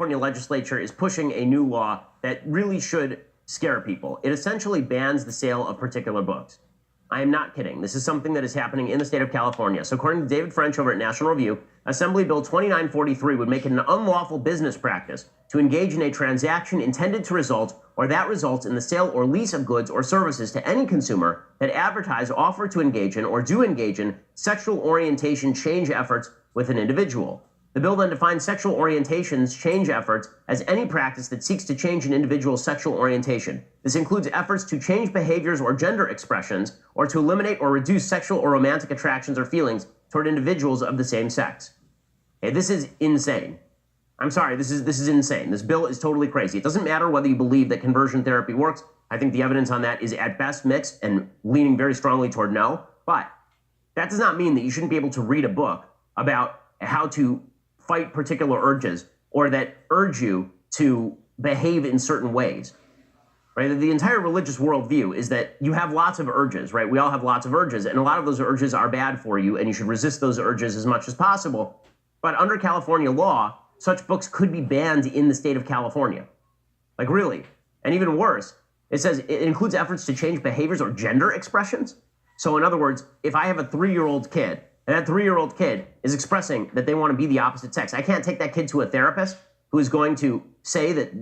California legislature is pushing a new law that really should scare people. It essentially bans the sale of particular books. I am not kidding. This is something that is happening in the state of California. So according to David French over at National Review, Assembly Bill 2943 would make it an unlawful business practice to engage in a transaction intended to result or that results in the sale or lease of goods or services to any consumer that advertise, offer to engage in, or do engage in sexual orientation change efforts with an individual. The bill then defines sexual orientations change efforts as any practice that seeks to change an individual's sexual orientation. This includes efforts to change behaviors or gender expressions, or to eliminate or reduce sexual or romantic attractions or feelings toward individuals of the same sex. Okay, this is insane. I'm sorry, this is insane. This bill is totally crazy. It doesn't matter whether you believe that conversion therapy works. I think the evidence on that is at best mixed and leaning very strongly toward no. But that does not mean that you shouldn't be able to read a book about how to fight particular urges or that urge you to behave in certain ways. Right? The entire religious worldview is that you have lots of urges, right? We all have lots of urges, and a lot of those urges are bad for you, and you should resist those urges as much as possible. But under California law, such books could be banned in the state of California. Like, really. And even worse, it says it includes efforts to change behaviors or gender expressions. So in other words, if I have a 3-year-old kid, and that 3-year-old kid is expressing that they want to be the opposite sex, I can't take that kid to a therapist who is going to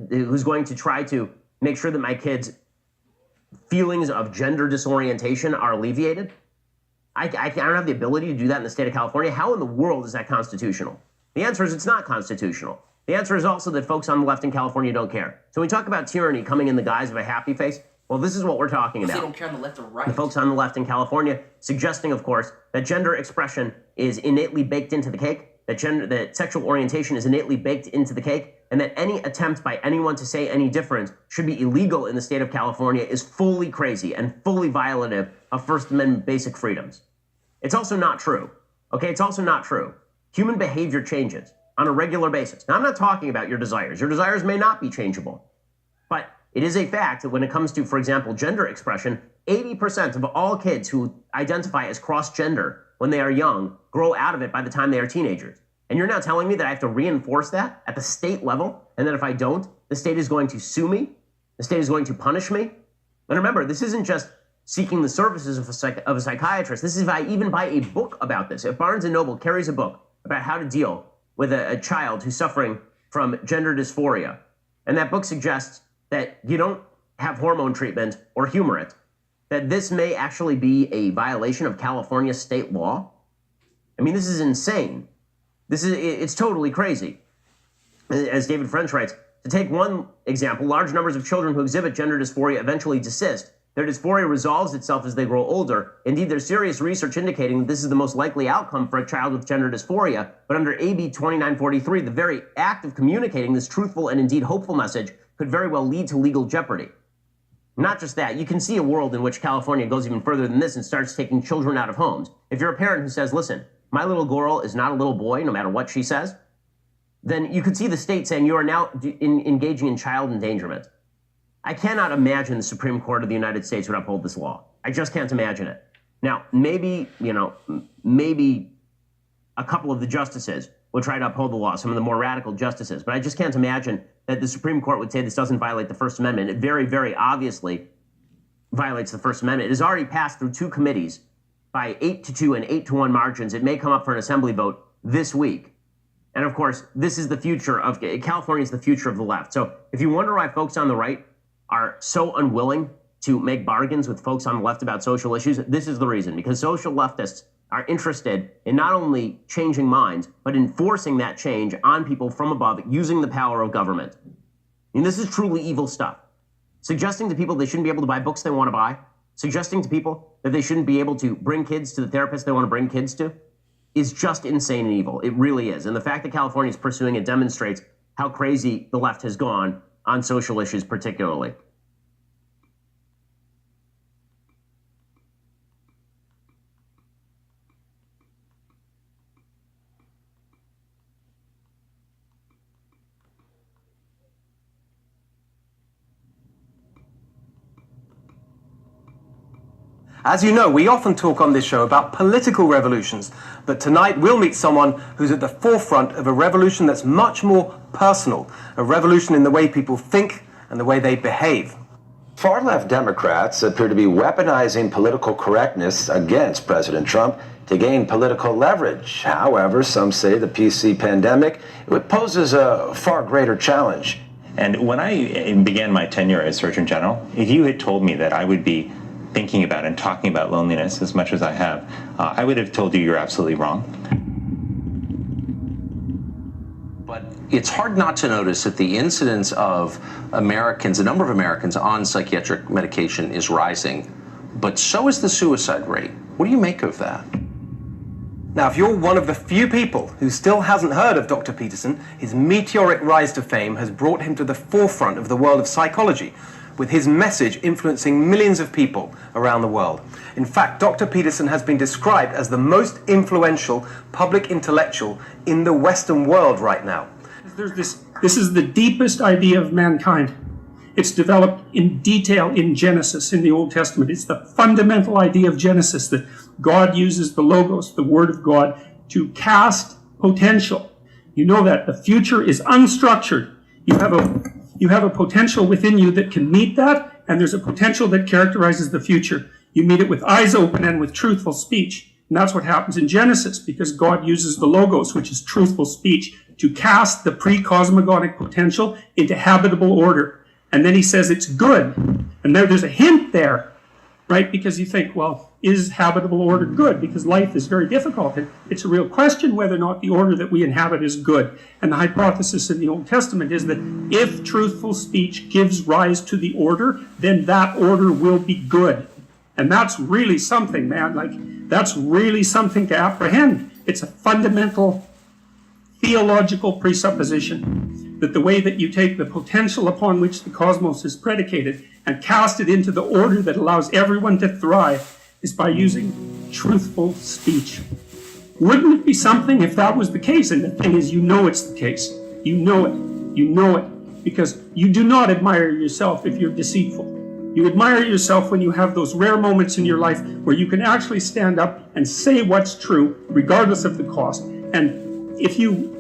who's going to try to make sure that my kid's feelings of gender disorientation are alleviated. I don't have the ability to do that in the state of California. How in the world is that constitutional? The answer is it's not constitutional. The answer is also that folks on the left in California don't care. So when we talk about tyranny coming in the guise of a happy face, well, this is what we're talking about. They don't care on the left or right. The folks on the left in California suggesting, of course, that gender expression is innately baked into the cake, that sexual orientation is innately baked into the cake, and that any attempt by anyone to say any different should be illegal in the state of California is fully crazy and fully violative of First Amendment basic freedoms. It's also not true. Okay, it's also not true. Human behavior changes on a regular basis. Now, I'm not talking about your desires. Your desires may not be changeable. But it is a fact that when it comes to, for example, gender expression, 80% of all kids who identify as cross-gender when they are young grow out of it by the time they are teenagers. And you're now telling me that I have to reinforce that at the state level, and that if I don't, the state is going to sue me? The state is going to punish me? And remember, this isn't just seeking the services of a psychiatrist. This is if I even buy a book about this. If Barnes & Noble carries a book about how to deal with a child who's suffering from gender dysphoria, and that book suggests that you don't have hormone treatment or humor it, that this may actually be a violation of California state law. I mean, this is insane. It's totally crazy. As David French writes, to take one example, large numbers of children who exhibit gender dysphoria eventually desist. Their dysphoria resolves itself as they grow older. Indeed, there's serious research indicating that this is the most likely outcome for a child with gender dysphoria. But under AB 2943, the very act of communicating this truthful and indeed hopeful message could very well lead to legal jeopardy. Not just that, you can see a world in which California goes even further than this and starts taking children out of homes. If you're a parent who says, listen, my little girl is not a little boy, no matter what she says, then you could see the state saying you are now engaging in child endangerment. I cannot imagine the Supreme Court of the United States would uphold this law. I just can't imagine it. Now, maybe a couple of the justices would try to uphold the law, some of the more radical justices, but I just can't imagine that the Supreme Court would say this doesn't violate the First Amendment. It very, very obviously violates the First Amendment. It has already passed through 2 committees by 8-2 and 8-1 margins. It may come up for an assembly vote this week. And of course, this is the future of California is the future of the left. So if you wonder why folks on the right are so unwilling to make bargains with folks on the left about social issues, this is the reason. Because social leftists are interested in not only changing minds, but enforcing that change on people from above using the power of government. And this is truly evil stuff. Suggesting to people they shouldn't be able to buy books they want to buy, suggesting to people that they shouldn't be able to bring kids to the therapist they want to bring kids to, is just insane and evil. It really is. And the fact that California is pursuing it demonstrates how crazy the left has gone on social issues particularly. As you know, we often talk on this show about political revolutions, but tonight we'll meet someone who's at the forefront of a revolution that's much more personal, a revolution in the way people think and the way they behave. Far-left Democrats appear to be weaponizing political correctness against President Trump to gain political leverage. However, some say the PC pandemic poses a far greater challenge. And when I began my tenure as Surgeon General, if you had told me that I would be thinking about and talking about loneliness as much as I have, I would have told you you're absolutely wrong. But it's hard not to notice that the incidence of Americans, the number of Americans on psychiatric medication is rising, but so is the suicide rate. What do you make of that? Now, if you're one of the few people who still hasn't heard of Dr. Peterson, his meteoric rise to fame has brought him to the forefront of the world of psychology, with his message influencing millions of people around the world. In fact, Dr. Peterson has been described as the most influential public intellectual in the Western world right now. This is the deepest idea of mankind. It's developed in detail in Genesis, in the Old Testament. It's the fundamental idea of Genesis, that God uses the Logos, the Word of God, to cast potential. You know that the future is unstructured. You have a potential within you that can meet that, and there's a potential that characterizes the future. You meet it with eyes open and with truthful speech. And that's what happens in Genesis, because God uses the Logos, which is truthful speech, to cast the pre-cosmogonic potential into habitable order. And then he says it's good. And there's a hint there, right? Because you think, well, is habitable order good? Because life is very difficult. It's a real question whether or not the order that we inhabit is good. And the hypothesis in the Old Testament is that if truthful speech gives rise to the order, then that order will be good. And that's really something, man. Like, that's really something to apprehend. It's a fundamental theological presupposition that the way that you take the potential upon which the cosmos is predicated and cast it into the order that allows everyone to thrive is by using truthful speech. Wouldn't it be something if that was the case? And the thing is, you know it's the case. You know it. You know it. Because you do not admire yourself if you're deceitful. You admire yourself when you have those rare moments in your life where you can actually stand up and say what's true, regardless of the cost. And if you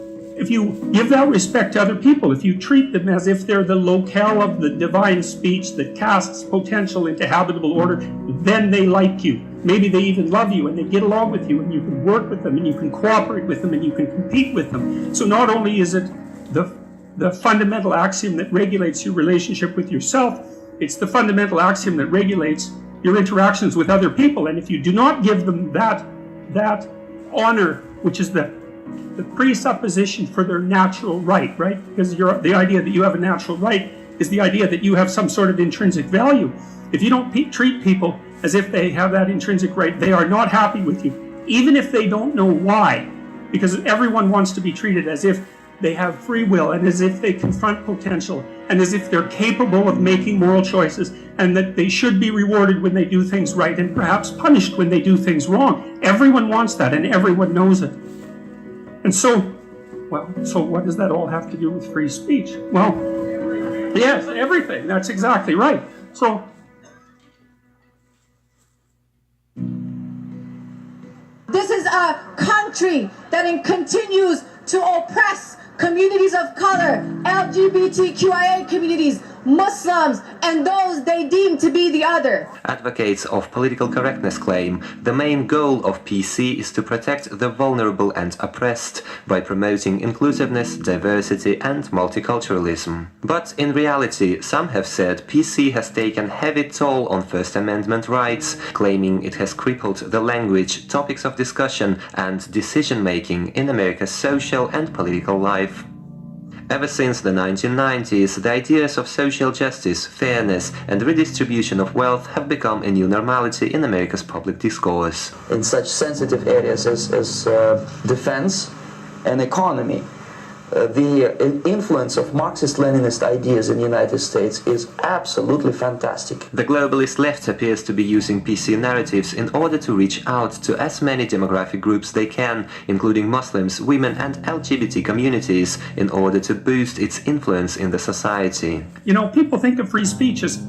give that respect to other people, if you treat them as if they're the locale of the divine speech that casts potential into habitable order, then they like you. Maybe they even love you and they get along with you and you can work with them and you can cooperate with them and you can compete with them. So not only is it the fundamental axiom that regulates your relationship with yourself, it's the fundamental axiom that regulates your interactions with other people. And if you do not give them that honor, which is the presupposition for their natural right? Because the idea that you have a natural right is the idea that you have some sort of intrinsic value. If you don't treat people as if they have that intrinsic right, they are not happy with you, even if they don't know why. Because everyone wants to be treated as if they have free will and as if they confront potential and as if they're capable of making moral choices and that they should be rewarded when they do things right and perhaps punished when they do things wrong. Everyone wants that and everyone knows it. And so what does that all have to do with free speech? Well, yes, everything. That's exactly right. So, this is a country that continues to oppress communities of color, LGBTQIA communities, Muslims, and those they deem to be the other. Advocates of political correctness claim the main goal of PC is to protect the vulnerable and oppressed by promoting inclusiveness, diversity and multiculturalism. But in reality, some have said PC has taken heavy toll on First Amendment rights, claiming it has crippled the language, topics of discussion and decision-making in America's social and political life. Ever since the 1990s, the ideas of social justice, fairness and redistribution of wealth have become a new normality in America's public discourse. In such sensitive areas as defense and economy, the influence of Marxist-Leninist ideas in the United States is absolutely fantastic. The globalist left appears to be using PC narratives in order to reach out to as many demographic groups they can, including Muslims, women and LGBT communities, in order to boost its influence in the society. You know, people think of free speech as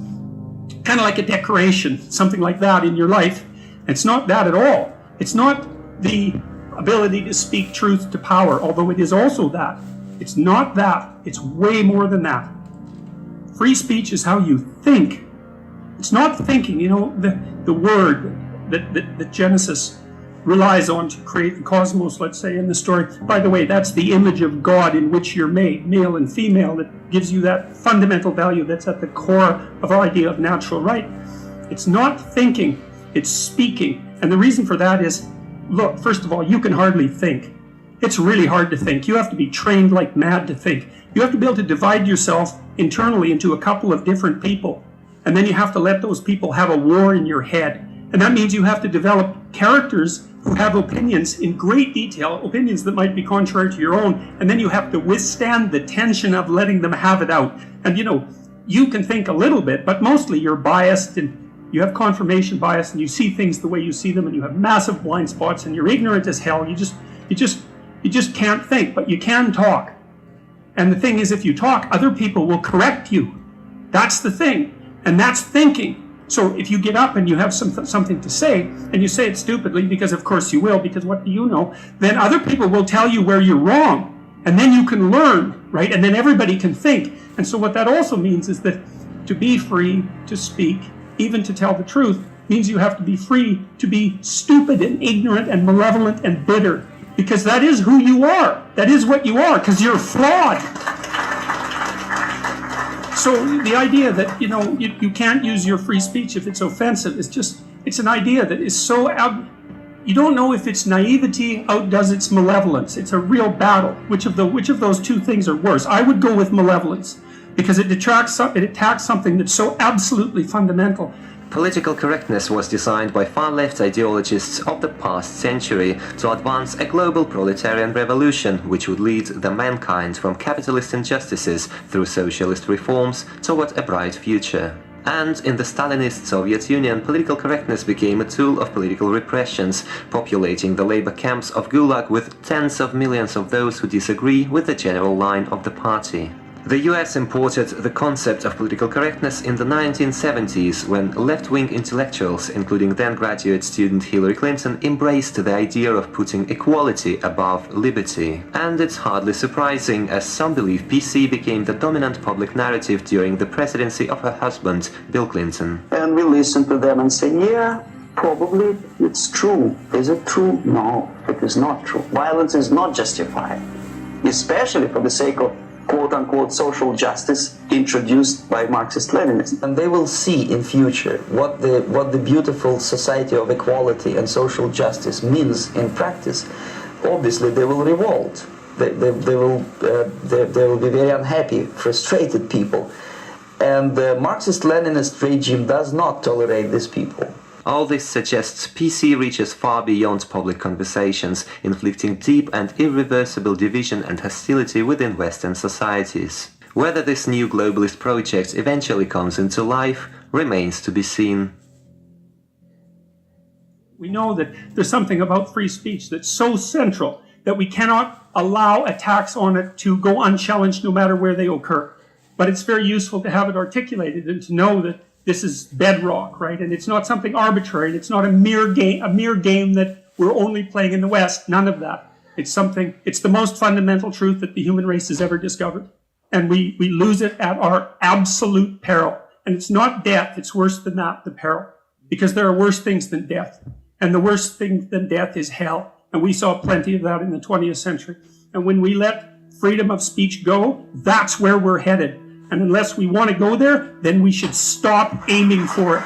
kind of like a decoration, something like that in your life. It's not that at all. It's not the ability to speak truth to power, although it is also that. It's not that. It's way more than that. Free speech is how you think. It's not thinking, you know, the word that Genesis relies on to create the cosmos, let's say, in the story. By the way, that's the image of God in which you're made, male and female, that gives you that fundamental value that's at the core of our idea of natural right. It's not thinking, it's speaking. And the reason for that is, look, first of all, you can hardly think. It's really hard to think. You have to be trained like mad to think. You have to be able to divide yourself internally into a couple of different people. And then you have to let those people have a war in your head. And that means you have to develop characters who have opinions in great detail, opinions that might be contrary to your own, and then you have to withstand the tension of letting them have it out. And you know, you can think a little bit, but mostly you're biased and you have confirmation bias and you see things the way you see them and you have massive blind spots and you're ignorant as hell. You just can't think, but you can talk. And the thing is, if you talk, other people will correct you. That's the thing, and that's thinking. So if you get up and you have something to say, and you say it stupidly, because of course you will, because what do you know, then other people will tell you where you're wrong. And then you can learn, right? And then everybody can think. And so what that also means is that to be free to speak, even to tell the truth, means you have to be free to be stupid and ignorant and malevolent and bitter. Because that is who you are. That is what you are, because you're flawed. So the idea that, you know, you can't use your free speech if it's offensive is just, it's an idea that is so, you don't know if its naivety outdoes its malevolence. It's a real battle. Which of those two things are worse? I would go with malevolence, because it attacks something that's so absolutely fundamental. Political correctness was designed by far-left ideologists of the past century to advance a global proletarian revolution which would lead the mankind from capitalist injustices through socialist reforms toward a bright future. And in the Stalinist Soviet Union, political correctness became a tool of political repressions, populating the labor camps of Gulag with tens of millions of those who disagree with the general line of the party. The US imported the concept of political correctness in the 1970s when left-wing intellectuals, including then-graduate student Hillary Clinton, embraced the idea of putting equality above liberty. And it's hardly surprising, as some believe PC became the dominant public narrative during the presidency of her husband, Bill Clinton. And we listen to them and say, yeah, probably it's true. Is it true? No, it is not true. Violence is not justified, especially for the sake of quote-unquote social justice introduced by Marxist-Leninists. And they will see in future what the beautiful society of equality and social justice means in practice. Obviously, they will revolt. They will be very unhappy, frustrated people. And the Marxist-Leninist regime does not tolerate these people. All this suggests PC reaches far beyond public conversations, inflicting deep and irreversible division and hostility within Western societies. Whether this new globalist project eventually comes into life remains to be seen. We know that there's something about free speech that's so central that we cannot allow attacks on it to go unchallenged no matter where they occur. But it's very useful to have it articulated and to know that this is bedrock, right? And it's not something arbitrary. It's not a mere game that we're only playing in the West. None of that. It's the most fundamental truth that the human race has ever discovered. And we lose it at our absolute peril. And it's not death. It's worse than that, the peril. Because there are worse things than death. And the worst thing than death is hell. And we saw plenty of that in the 20th century. And when we let freedom of speech go, that's where we're headed. And unless we want to go there, then we should stop aiming for it.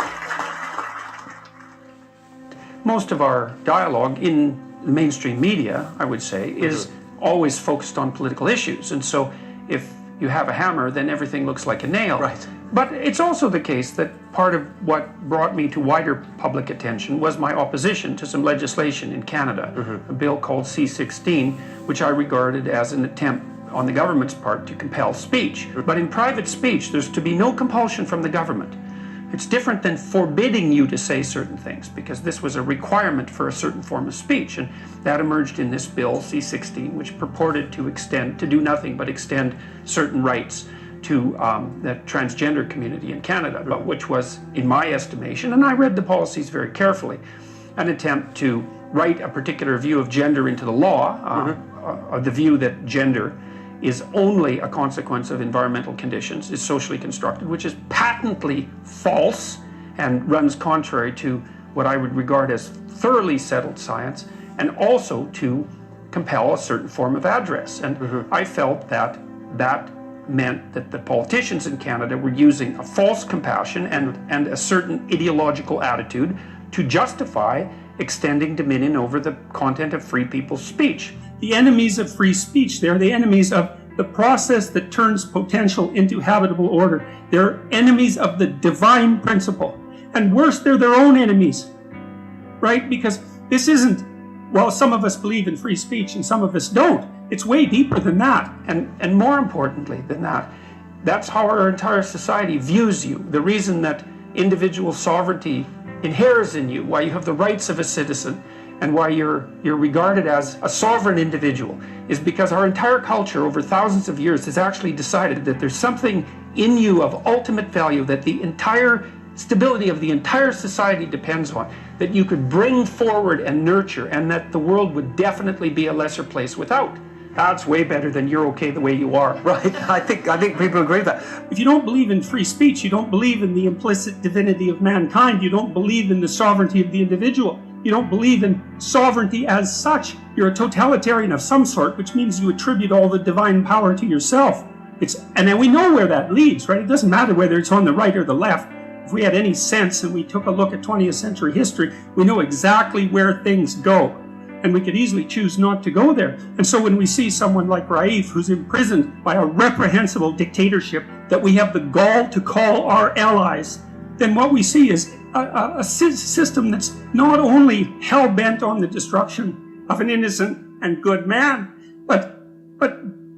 Most of our dialogue in the mainstream media, I would say, is always focused on political issues. And so if you have a hammer, then everything looks like a nail. Right. But it's also the case that part of what brought me to wider public attention was my opposition to some legislation in Canada, a bill called C-16, which I regarded as an attempt on the government's part to compel speech. But in private speech, there's to be no compulsion from the government. It's different than forbidding you to say certain things, because this was a requirement for a certain form of speech, and that emerged in this bill, C-16, which purported to do nothing but extend certain rights to the transgender community in Canada, but which was, in my estimation, and I read the policies very carefully, an attempt to write a particular view of gender into the law, the view that gender is only a consequence of environmental conditions, is socially constructed, which is patently false and runs contrary to what I would regard as thoroughly settled science, and also to compel a certain form of address. And I felt that that meant that the politicians in Canada were using a false compassion and a certain ideological attitude to justify extending dominion over the content of free people's speech. The enemies of free speech, they're the enemies of the process that turns potential into habitable order. They're enemies of the divine principle. And worse, they're their own enemies, right? Because this isn't, well, some of us believe in free speech and some of us don't. It's way deeper than that. And more importantly than that, that's how our entire society views you. The reason that individual sovereignty inheres in you, why you have the rights of a citizen, and why you're regarded as a sovereign individual, is because our entire culture over thousands of years has actually decided that there's something in you of ultimate value that the entire stability of the entire society depends on, that you could bring forward and nurture, and that the world would definitely be a lesser place without. That's way better than you're okay the way you are. Right, I think people agree with that. If you don't believe in free speech, you don't believe in the implicit divinity of mankind, you don't believe in the sovereignty of the individual, you don't believe in sovereignty as such, you're a totalitarian of some sort, which means you attribute all the divine power to yourself. And then we know where that leads, right? It doesn't matter whether it's on the right or the left. If we had any sense and we took a look at 20th century history, we know exactly where things go. And we could easily choose not to go there. And so when we see someone like Y.I.S.L, who's imprisoned by a reprehensible dictatorship that we have the gall to call our allies, then what we see is a system that's not only hell-bent on the destruction of an innocent and good man, but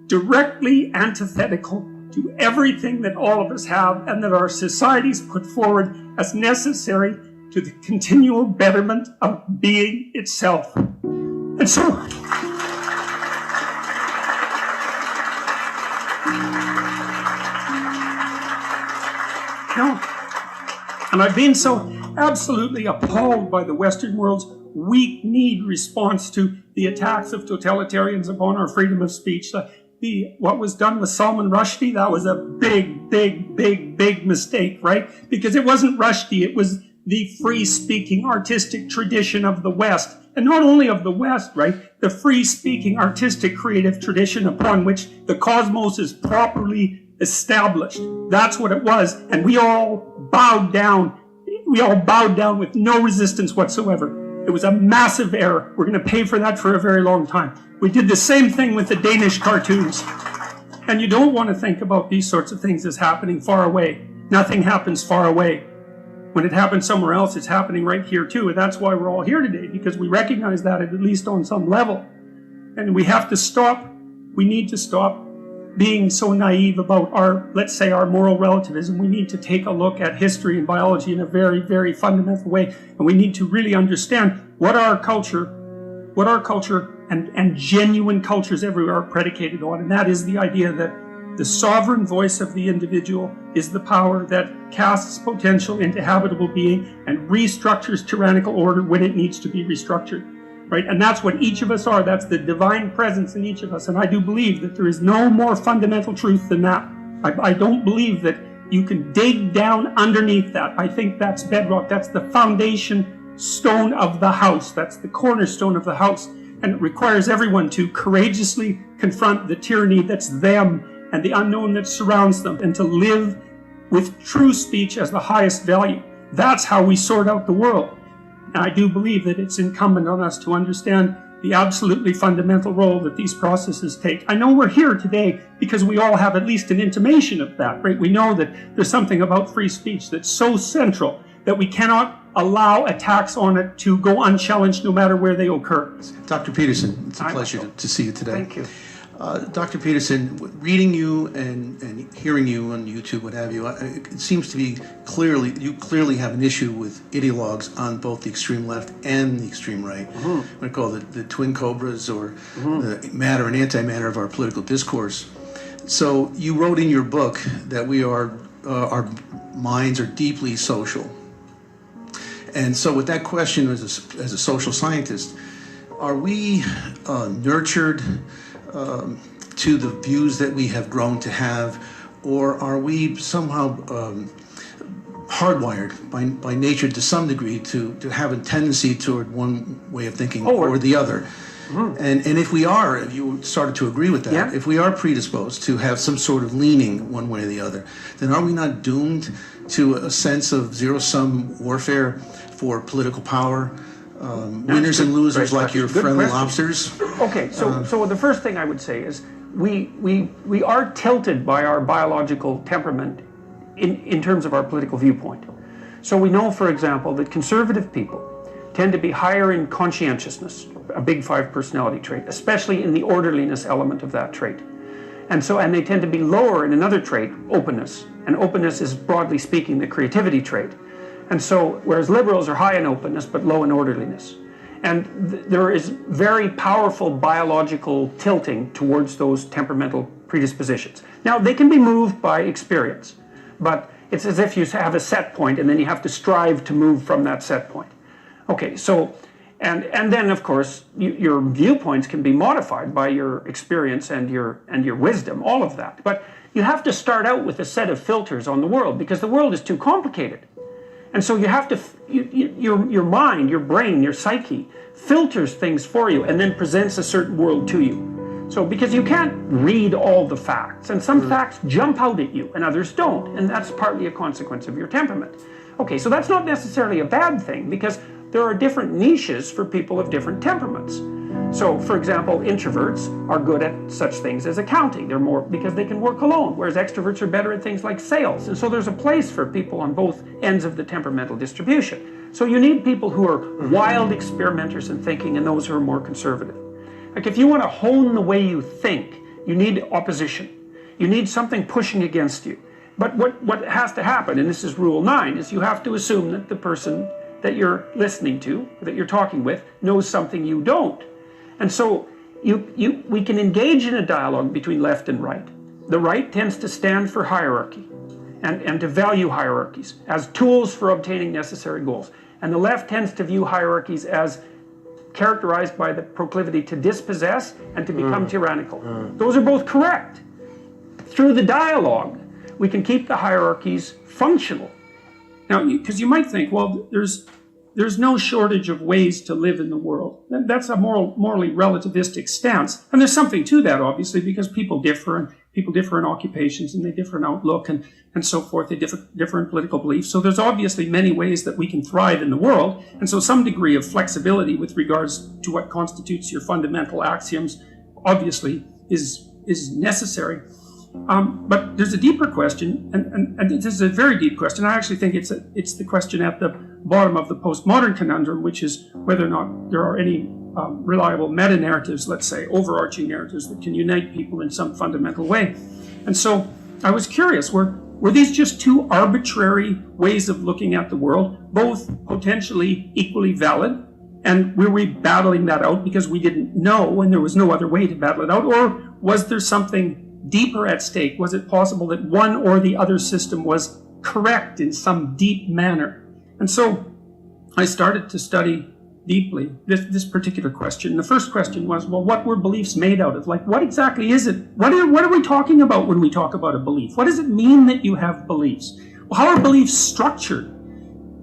directly antithetical to everything that all of us have and that our societies put forward as necessary to the continual betterment of being itself. And so, and I've been so absolutely appalled by the Western world's weak-kneed response to the attacks of totalitarians upon our freedom of speech. What was done with Salman Rushdie, that was a big mistake, right? Because it wasn't Rushdie, it was the free-speaking artistic tradition of the West. And not only of the West, right? The free-speaking artistic creative tradition upon which the cosmos is properly established. That's what it was. And we all bowed down. We all bowed down with no resistance whatsoever. It was a massive error. We're going to pay for that for a very long time. We did the same thing with the Danish cartoons. And you don't want to think about these sorts of things as happening far away. Nothing happens far away. When it happens somewhere else, it's happening right here too. And that's why we're all here today, because we recognize that at least on some level. And we have to stop, we need to stop being so naive about our, let's say, our moral relativism. We need to take a look at history and biology in a very fundamental way. And we need to really understand what our culture and genuine cultures everywhere are predicated on. And that is the idea that the sovereign voice of the individual is the power that casts potential into habitable being and restructures tyrannical order when it needs to be restructured, right? And that's what each of us are. That's the divine presence in each of us. And I do believe that there is no more fundamental truth than that. I don't believe that you can dig down underneath that. I think that's bedrock. That's the foundation stone of the house. That's the cornerstone of the house. And it requires everyone to courageously confront the tyranny that's them and the unknown that surrounds them, and to live with true speech as the highest value. That's how we sort out the world. And I do believe that it's incumbent on us to understand the absolutely fundamental role that these processes take. I know we're here today because we all have at least an intimation of that, right? We know that there's something about free speech that's so central that we cannot allow attacks on it to go unchallenged no matter where they occur. Dr. Peterson, it's a pleasure to see you today. Thank you. Dr. Peterson, reading you and hearing you on YouTube, what have you, it seems to be you clearly have an issue with ideologues on both the extreme left and the extreme right. Mm-hmm. I call it the twin cobras or the matter and antimatter of our political discourse. So you wrote in your book that our minds are deeply social. And so with that question as a social scientist, are we nurtured to the views that we have grown to have, or are we somehow hardwired by nature to some degree to have a tendency toward one way of thinking or the other? And if we are, if you started to agree with that, if we are predisposed to have some sort of leaning one way or the other, then are we not doomed to a sense of zero-sum warfare for political power? Winners and losers like your friendly lobsters? Okay, so the first thing I would say is we are tilted by our biological temperament in terms of our political viewpoint. So we know, for example, that conservative people tend to be higher in conscientiousness, a big 5 personality trait, especially in the orderliness element of that trait. And they tend to be lower in another trait, openness. And openness is, broadly speaking, the creativity trait. And so, whereas liberals are high in openness but low in orderliness. And there is very powerful biological tilting towards those temperamental predispositions. Now, they can be moved by experience, but it's as if you have a set point and then you have to strive to move from that set point. Okay, so, and then of course, your viewpoints can be modified by your experience and your wisdom, all of that. But you have to start out with a set of filters on the world because the world is too complicated. And so you have to, your mind, your brain, your psyche filters things for you and then presents a certain world to you. So because you can't read all the facts, and some facts jump out at you and others don't, and that's partly a consequence of your temperament. Okay, so that's not necessarily a bad thing because there are different niches for people of different temperaments. So, for example, introverts are good at such things as accounting. They're more because they can work alone, whereas extroverts are better at things like sales. And so there's a place for people on both ends of the temperamental distribution. So you need people who are wild experimenters in thinking and those who are more conservative. Like if you want to hone the way you think, you need opposition. You need something pushing against you. But what has to happen, and this is rule 9, is you have to assume that the person that you're listening to, that you're talking with, knows something you don't. And so we can engage in a dialogue between left and right. The right tends to stand for hierarchy and to value hierarchies as tools for obtaining necessary goals. And the left tends to view hierarchies as characterized by the proclivity to dispossess and to become tyrannical. Those are both correct. Through the dialogue, we can keep the hierarchies functional. Now, because you might think, well, there's no shortage of ways to live in the world. That's a morally relativistic stance. And there's something to that, obviously, because people differ, and people differ in occupations, and they differ in outlook, and so forth. They differ in political beliefs. So there's obviously many ways that we can thrive in the world. And so some degree of flexibility with regards to what constitutes your fundamental axioms, obviously, is necessary. But there's a deeper question, and this is a very deep question. I actually think it's the question at the bottom of the postmodern conundrum, which is whether or not there are any reliable meta-narratives, let's say, overarching narratives that can unite people in some fundamental way. And so I was curious, were these just two arbitrary ways of looking at the world, both potentially equally valid? And were we battling that out because we didn't know and there was no other way to battle it out? Or was there something deeper at stake? Was it possible that one or the other system was correct in some deep manner? And so I started to study deeply this particular question. The first question was, well, what were beliefs made out of? Like, what exactly is it? What are we talking about when we talk about a belief? What does it mean that you have beliefs? Well, how are beliefs structured?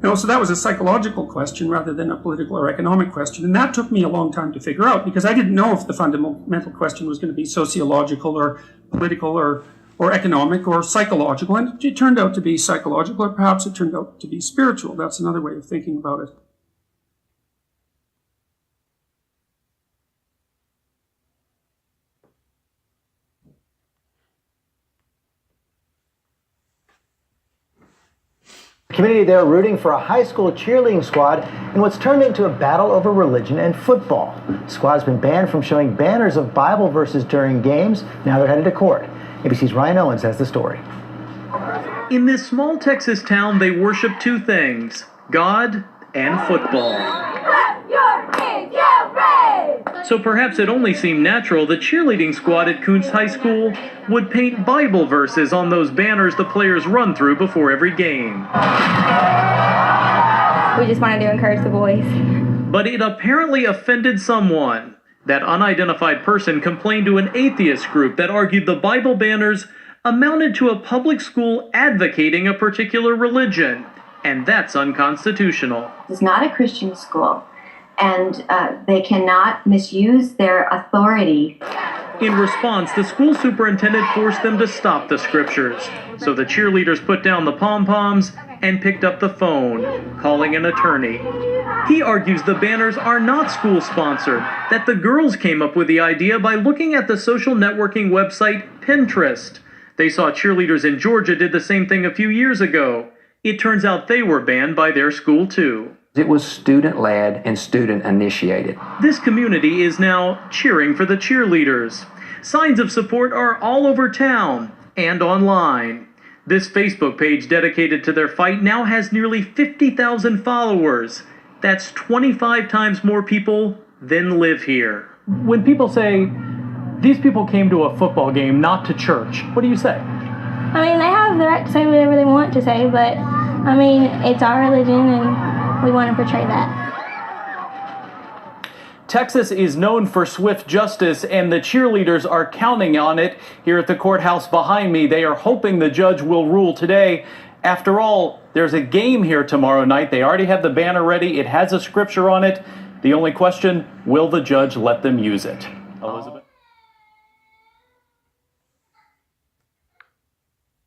So that was a psychological question rather than a political or economic question. And that took me a long time to figure out because I didn't know if the fundamental question was going to be sociological or political or economic or psychological. And it turned out to be psychological, or perhaps it turned out to be spiritual. That's another way of thinking about it. Community there rooting for a high school cheerleading squad in what's turned into a battle over religion and football. The squad has been banned from showing banners of Bible verses during games. Now they're headed to court. ABC's Ryan Owens has the story. In this small Texas town, they worship two things: God and football. Clap your hands, yeah, right! So perhaps it only seemed natural the cheerleading squad at Kuntz High School would paint Bible verses on those banners the players run through before every game. We just wanted to encourage the boys. But it apparently offended someone. That unidentified person complained to an atheist group that argued the Bible banners amounted to a public school advocating a particular religion, and that's unconstitutional. It's not a Christian school, and they cannot misuse their authority. In response, the school superintendent forced them to stop the scriptures. So the cheerleaders put down the pom-poms and picked up the phone, calling an attorney. He argues the banners are not school-sponsored, that the girls came up with the idea by looking at the social networking website Pinterest. They saw cheerleaders in Georgia did the same thing a few years ago. It turns out they were banned by their school too. It was student-led and student-initiated. This community is now cheering for the cheerleaders. Signs of support are all over town and online. This Facebook page dedicated to their fight now has nearly 50,000 followers. That's 25 times more people than live here. When people say, these people came to a football game, not to church, what do you say? I mean, they have the right to say whatever they want to say, but I mean, it's our religion and we want to portray that. Texas is known for swift justice, and the cheerleaders are counting on it. Here at the courthouse behind me, they are hoping the judge will rule today. After all, there's a game here tomorrow night. They already have the banner ready. It has a scripture on it. The only question, will the judge let them use it? Elizabeth?